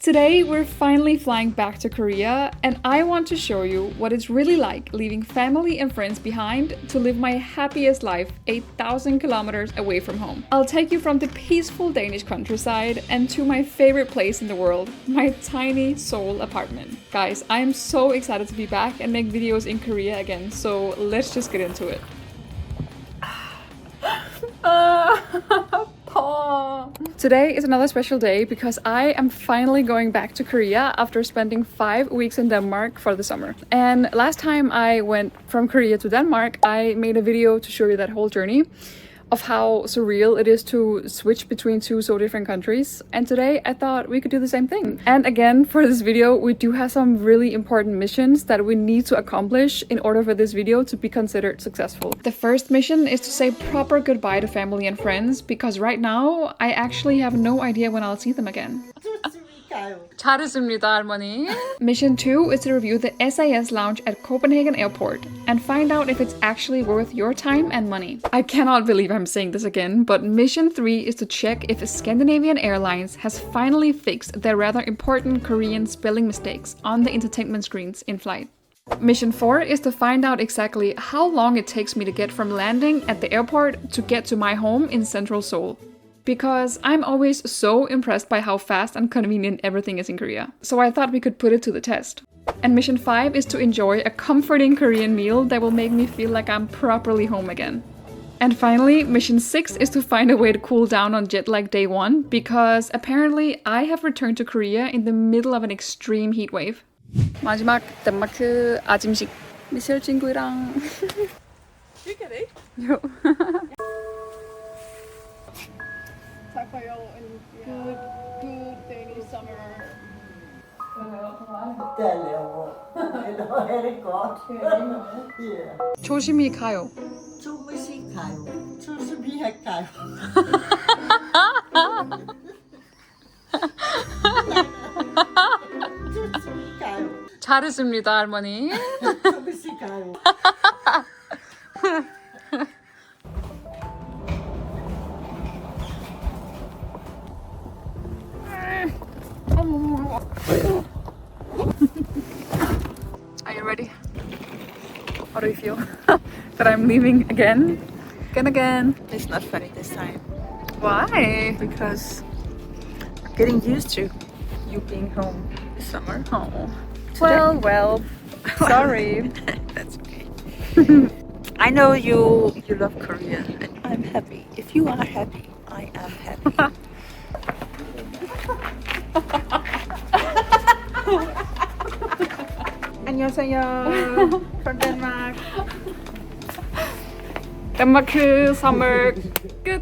Today, we're finally flying back to Korea, and I want to show you what it's really like leaving family and friends behind to live my happiest life 8,000 kilometers away from home. I'll take you from the peaceful Danish countryside and to my favorite place in the world, my tiny Seoul apartment. Guys, I am so excited to be back and make videos in Korea again, so let's just get into it. Today is another special day because I am finally going back to Korea after spending 5 weeks in Denmark for the summer. And last time I went from Korea to Denmark, I made a video to show you that whole journey of how surreal it is to switch between two so different countries. And today I thought we could do the same thing. And again, for this video, we do have some really important missions that we need to accomplish in order for this video to be considered successful. The first mission is to say proper goodbye to family and friends, because right now I actually have no idea when I'll see them again. 잘했습니다, 할머니. Mission 2 is to review the SAS Lounge at Copenhagen Airport and find out if it's actually worth your time and money. I cannot believe I'm saying this again, but Mission 3 is to check if Scandinavian Airlines has finally fixed their rather important Korean spelling mistakes on the entertainment screens in flight. Mission 4 is to find out exactly how long it takes me to get from landing at the airport to get to my home in central Seoul. Because I'm always so impressed by how fast and convenient everything is in Korea. So I thought we could put it to the test. And Mission 5 is to enjoy a comforting Korean meal that will make me feel like I'm properly home again. And finally, Mission 6 is to find a way to cool down on jet lag day 1, because apparently I have returned to Korea in the middle of an extreme heat wave. 마지막 덴마크 아침식 미셸 친구랑 You get it? Yo. Good Danish summer. 조심히 가요. 조금씩 가요. 조심히 할까요? 조심히 가요. 잘했습니다, 할머니. 조금씩 가요. Are you ready? How do you feel? That I'm leaving again? Again? It's not funny this time Why? because I'm getting used to you being home this summer. Oh. Well. Sorry. That's okay. I know you love Korea and I'm happy. If you are happy, I am happy. 안녕하세요. From Denmark. 덴마크 summer 끝.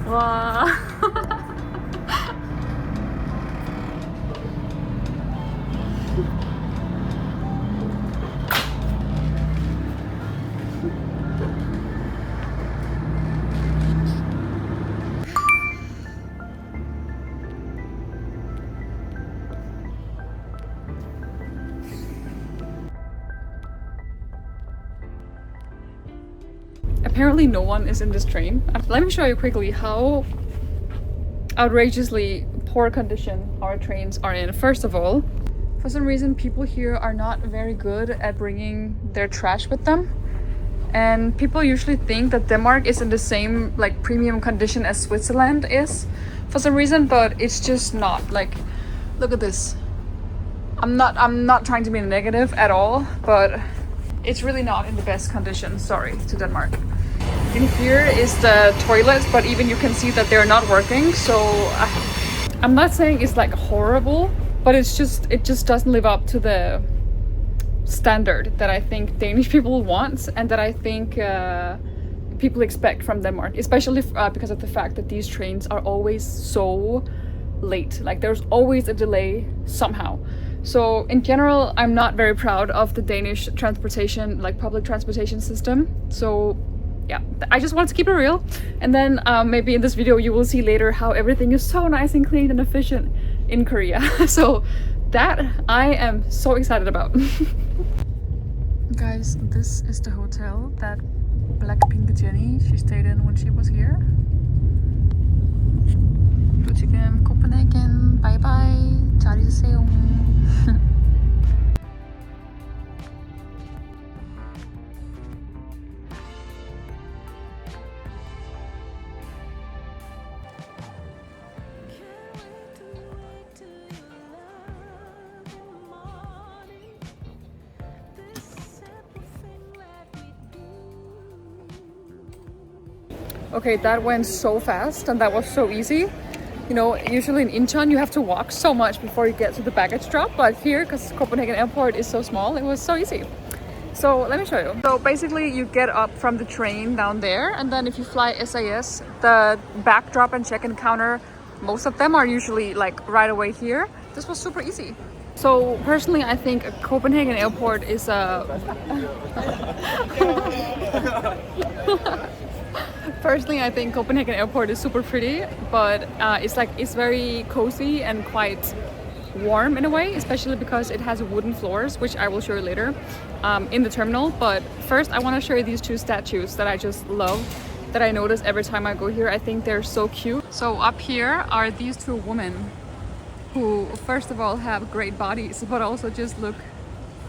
와. Apparently no one is in this train. Let me show you quickly how outrageously poor condition our trains are in. First of all, for some reason people here are not very good at bringing their trash with them. And people usually think that Denmark is in the same like premium condition as Switzerland is for some reason, but it's just not. Like, look at this. I'm not trying to be negative at all, but it's really not in the best condition. Sorry to Denmark. In here is the toilets, but even you can see that they're not working. So I'm not saying it's like horrible, but it just doesn't live up to the standard that I think Danish people want and that I think people expect from Denmark, especially because of the fact that these trains are always so late. Like, there's always a delay somehow. So in general, I'm not very proud of the Danish transportation, like public transportation system. So yeah, I just wanted to keep it real. And then maybe in this video you will see later how everything is so nice and clean and efficient in Korea. So that I am so excited about. Guys, this is the hotel that Blackpink Jenny, she stayed in when she was here. 또 지금 코펜하겐 바이바이 잘 있으세요. Okay, that went so fast and that was so easy. You know, usually in Incheon you have to walk so much before you get to the baggage drop, but here, because Copenhagen Airport is so small, it was so easy. So let me show you. So basically you get up from the train down there, and then if you fly SAS, the backdrop and check-in counter, most of them are usually like right away here. This was super easy. So personally, I think Copenhagen Airport is a... Personally, I think Copenhagen Airport is super pretty, but it's very cozy and quite warm in a way, especially because it has wooden floors, which I will show you later in the terminal. But first, I want to show you these two statues that I just love, that I notice every time I go here. I think they're so cute. So up here are these two women who, first of all, have great bodies, but also just look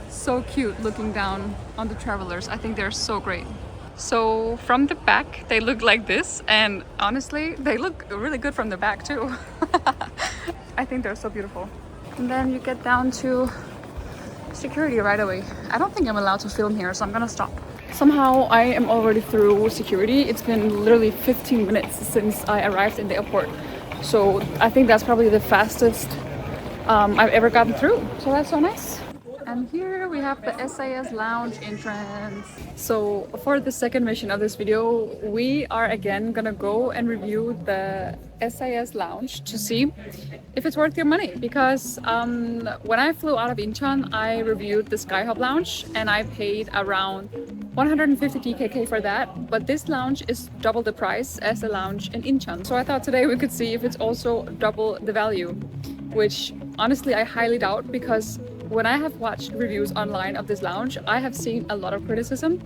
so cute looking down on the travelers. I think they're so great. So from the back, they look like this, and honestly, they look really good from the back too. I think they're so beautiful. And then you get down to security right away. I don't think I'm allowed to film here, so I'm gonna stop. Somehow I am already through security. It's been literally 15 minutes since I arrived in the airport. So I think that's probably the fastest I've ever gotten through. So that's so nice. And here we have the SAS Lounge entrance. So for the second mission of this video, we are again gonna go and review the SAS Lounge to see if it's worth your money. Because when I flew out of Incheon, I reviewed the Skyhub Lounge and I paid around 150 DKK for that. But this lounge is double the price as the lounge in Incheon. So I thought today we could see if it's also double the value, which honestly I highly doubt, because when I have watched reviews online of this lounge, I have seen a lot of criticism.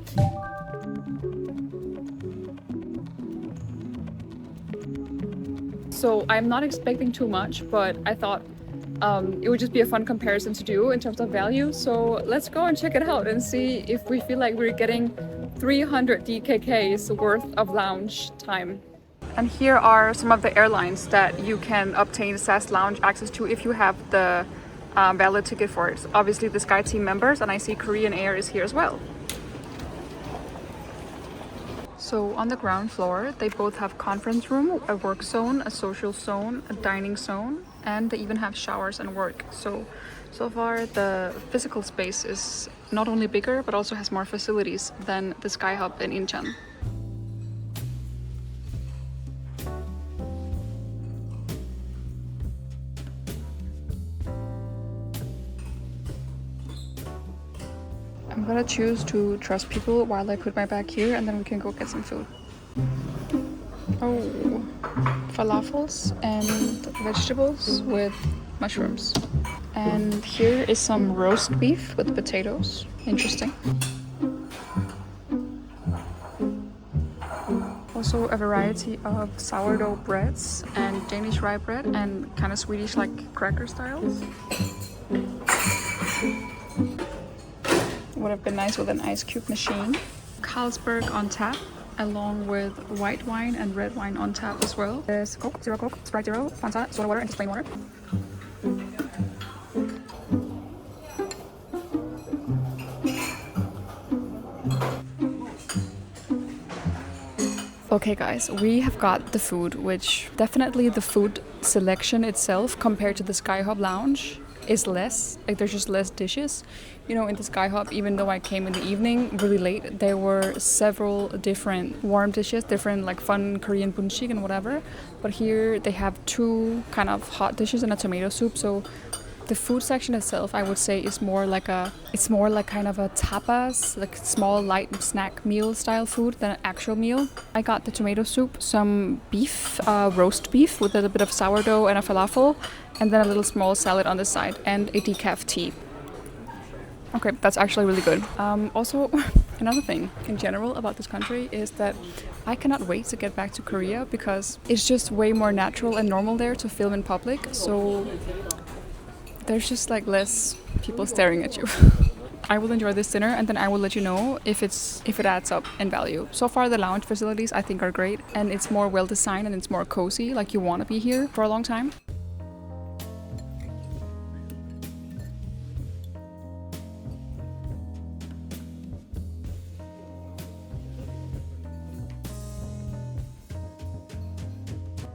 So I'm not expecting too much, but I thought it would just be a fun comparison to do in terms of value. So let's go and check it out and see if we feel like we're getting 300 DKK's worth of lounge time. And here are some of the airlines that you can obtain SAS Lounge access to if you have the valid ticket for it. Obviously the SkyTeam members, and I see Korean Air is here as well. So on the ground floor, they both have conference room, a work zone, a social zone, a dining zone, and they even have showers and work. So far the physical space is not only bigger, but also has more facilities than the Skyhub in Incheon. I'm gonna choose to trust people while I put my bag here, and then we can go get some food. Oh, falafels and vegetables with mushrooms. And here is some roast beef with potatoes. Interesting. Also a variety of sourdough breads and Danish rye bread and kind of Swedish like cracker styles. Would have been nice with an ice cube machine. Carlsberg on tap, along with white wine and red wine on tap as well. There's Coke, Zero Coke, Sprite Zero, Fanta, soda water, and just plain water. Okay guys, we have got the food, which definitely the food selection itself compared to the Skyhub Lounge is less, like there's just less dishes. You know, in the Skyhub, even though I came in the evening really late, there were several different warm dishes, different like fun Korean bunchik and whatever. But here they have two kind of hot dishes and a tomato soup. So the food section itself, I would say, is more like kind of a tapas, like small light snack meal style food than an actual meal. I got the tomato soup, some beef, roast beef with a little bit of sourdough and a falafel, and then a little small salad on the side and a decaf tea. Okay, that's actually really good. Also, another thing in general about this country is that I cannot wait to get back to Korea because it's just way more natural and normal there to film in public. So there's just like less people staring at you. I will enjoy this dinner and then I will let you know if it adds up in value. So far the lounge facilities I think are great and it's more well designed and it's more cozy, like you want to be here for a long time.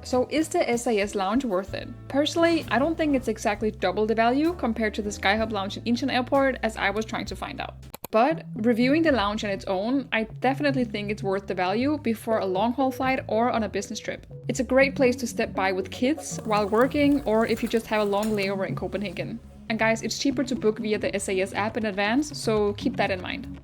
So is the SAS Lounge worth it? Personally, I don't think it's exactly double the value compared to the Skyhub Lounge in Incheon Airport, as I was trying to find out. But reviewing the lounge on its own, I definitely think it's worth the value before a long-haul flight or on a business trip. It's a great place to step by with kids while working or if you just have a long layover in Copenhagen. And guys, it's cheaper to book via the SAS app in advance, so keep that in mind.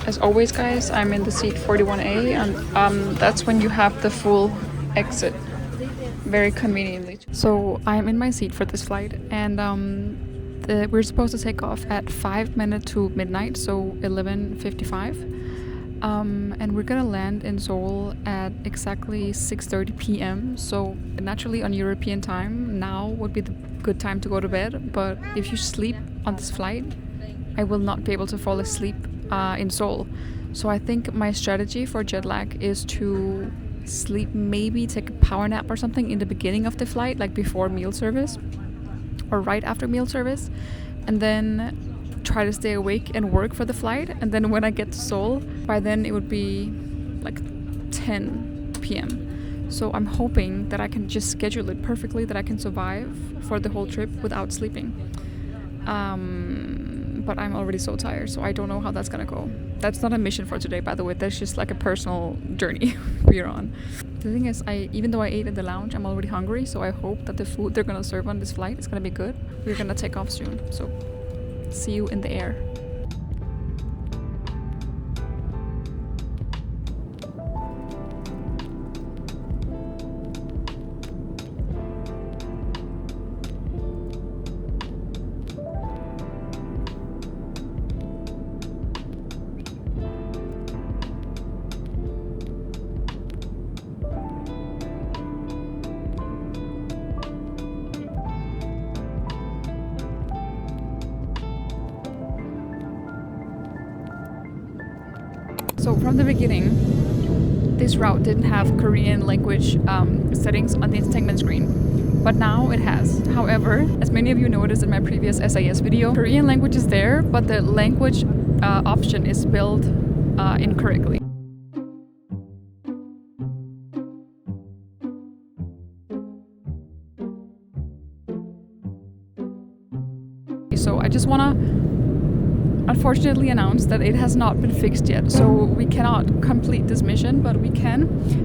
As always, guys, I'm in the seat 41A, and that's when you have the full exit, very conveniently. So I'm in my seat for this flight, and we're supposed to take off at 5 minutes to midnight, so 11:55. And we're gonna land in Seoul at exactly 6:30 p.m. So naturally on European time, now would be the good time to go to bed. But if you sleep on this flight, I will not be able to fall asleep in Seoul. So I think my strategy for jet lag is to sleep, maybe take a power nap or something in the beginning of the flight, like before meal service or right after meal service, and then try to stay awake and work for the flight. And then when I get to Seoul, by then it would be like 10 p.m. So I'm hoping that I can just schedule it perfectly, that I can survive for the whole trip without sleeping. But I'm already so tired, so I don't know how that's gonna go. That's not a mission for today, by the way. That's just like a personal journey we're on. The thing is, even though I ate in the lounge, I'm already hungry, so I hope that the food they're gonna serve on this flight is gonna be good. We're gonna take off soon, so see you in the air. So from the beginning, this route didn't have Korean language settings on the entertainment screen, but now it has. However, as many of you noticed in my previous SAS video, Korean language is there, but the language option is spelled incorrectly. So I just wanna unfortunately announced that it has not been fixed yet, so we cannot complete this mission, but we can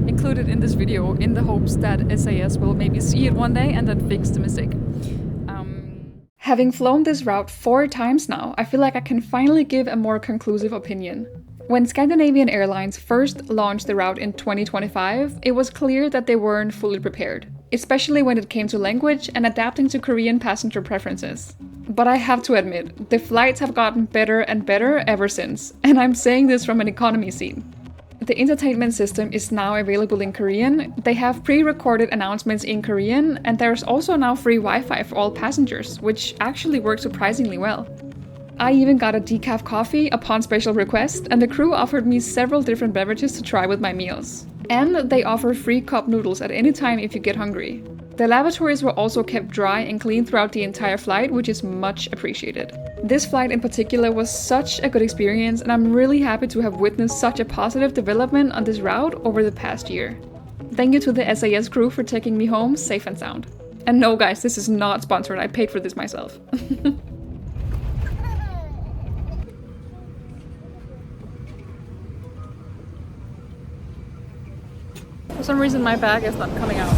include it in this video in the hopes that SAS will maybe see it one day and then fix the mistake. Having flown this route 4 times now, I feel like I can finally give a more conclusive opinion. When Scandinavian Airlines first launched the route in 2025, it was clear that they weren't fully prepared, especially when it came to language and adapting to Korean passenger preferences. But I have to admit, the flights have gotten better and better ever since, and I'm saying this from an economy seat. The entertainment system is now available in Korean, they have pre-recorded announcements in Korean, and there's also now free Wi-Fi for all passengers, which actually works surprisingly well. I even got a decaf coffee upon special request, and the crew offered me several different beverages to try with my meals. And they offer free cup noodles at any time if you get hungry. The lavatories were also kept dry and clean throughout the entire flight, which is much appreciated. This flight in particular was such a good experience, and I'm really happy to have witnessed such a positive development on this route over the past year. Thank you to the SAS crew for taking me home safe and sound. And no guys, this is not sponsored, I paid for this myself. For some reason my bag is not coming out.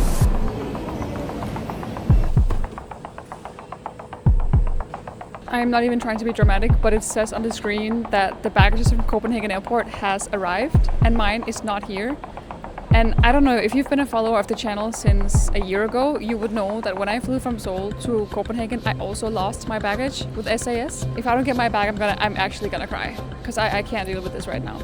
I'm not even trying to be dramatic, but it says on the screen that the baggages from Copenhagen Airport has arrived and mine is not here. And I don't know, if you've been a follower of the channel since a year ago, you would know that when I flew from Seoul to Copenhagen, I also lost my baggage with SAS. If I don't get my bag, I'm actually gonna cry, because I can't deal with this right now.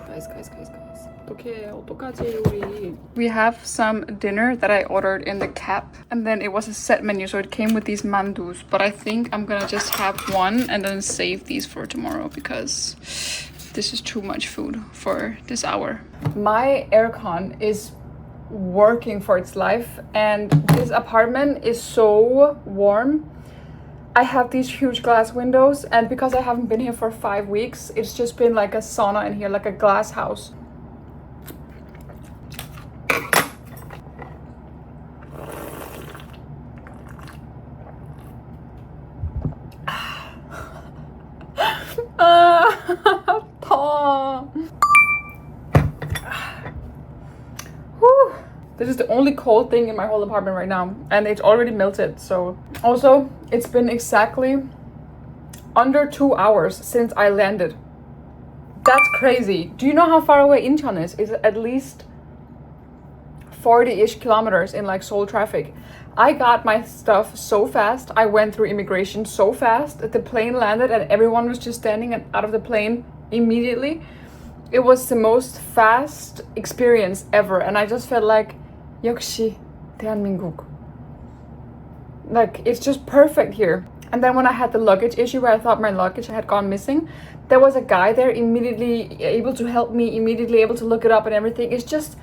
Guys. We have some dinner that I ordered in the cab, and then it was a set menu, so it came with these mandus. But I think I'm gonna just have one and then save these for tomorrow because this is too much food for this hour. My aircon is working for its life, and this apartment is so warm. I have these huge glass windows, and because I haven't been here for 5 weeks, it's just been like a sauna in here, like a glass house. This is the only cold thing in my whole apartment right now, and it's already melted. So also, it's been exactly under 2 hours since I landed. That's crazy. Do you know how far away Incheon is? It's at least 40-ish kilometers in like Seoul traffic. I got my stuff so fast. I went through immigration so fast that the plane landed and everyone was just standing out of the plane immediately. It was the most fast experience ever, and I just felt like 역시 대한민국. Like, it's just perfect here. And then when I had the luggage issue where I thought my luggage had gone missing, there was a guy there immediately able to help me, immediately able to look it up and everything. It's just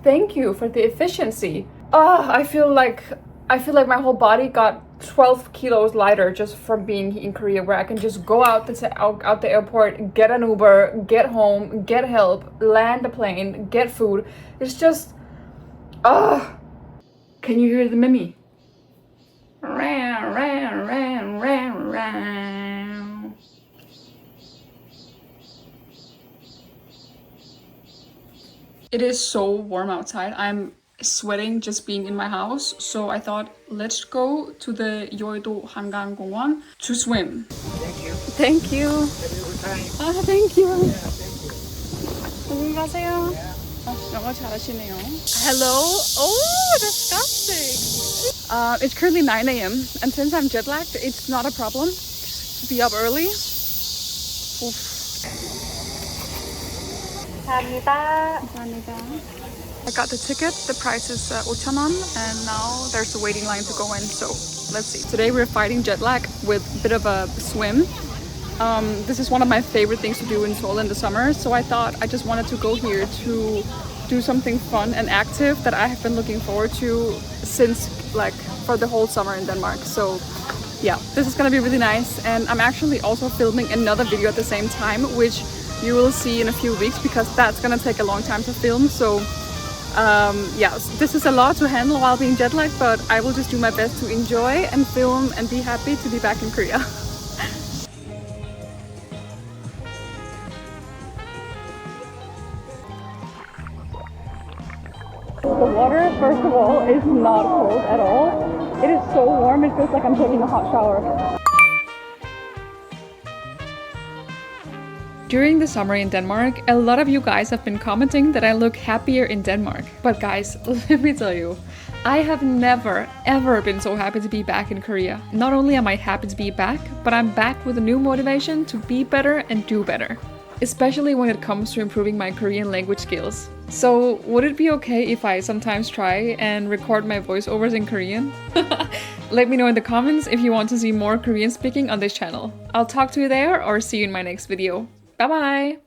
thank you for the efficiency. I feel like my whole body got 12 kilos lighter just from being in Korea, where I can just go out the airport, get an Uber, get home, get help, land the plane, get food. It's just, can you hear the Mimi? It is so warm outside. I'm sweating just being in my house, so I thought let's go to the Yeouido 한강공원 to swim. Thank you. Thank you. 안녕히 가세요. 영어 잘하시네요. Hello. Oh, disgusting. It's currently 9 a.m. and since I'm jet lagged, it's not a problem to be up early. Oof. 감사합니다. I got the ticket. The price is 5,000won, and now there's a waiting line to go in. So let's see. Today we're fighting jet lag with a bit of a swim. This is one of my favorite things to do in Seoul in the summer. So I thought I just wanted to go here to do something fun and active that I have been looking forward to since like for the whole summer in Denmark. So yeah, this is gonna be really nice. And I'm actually also filming another video at the same time, which you will see in a few weeks because that's gonna take a long time to film. So yeah, this is a lot to handle while being jet lagged, but I will just do my best to enjoy and film and be happy to be back in Korea. The water, first of all, is not cold at all. It is so warm, it feels like I'm taking a hot shower. During the summer in Denmark, a lot of you guys have been commenting that I look happier in Denmark. But guys, let me tell you, I have never ever been so happy to be back in Korea. Not only am I happy to be back, but I'm back with a new motivation to be better and do better. Especially when it comes to improving my Korean language skills. So, would it be okay if I sometimes try and record my voiceovers in Korean? Let me know in the comments if you want to see more Korean speaking on this channel. I'll talk to you there or see you in my next video. Bye bye!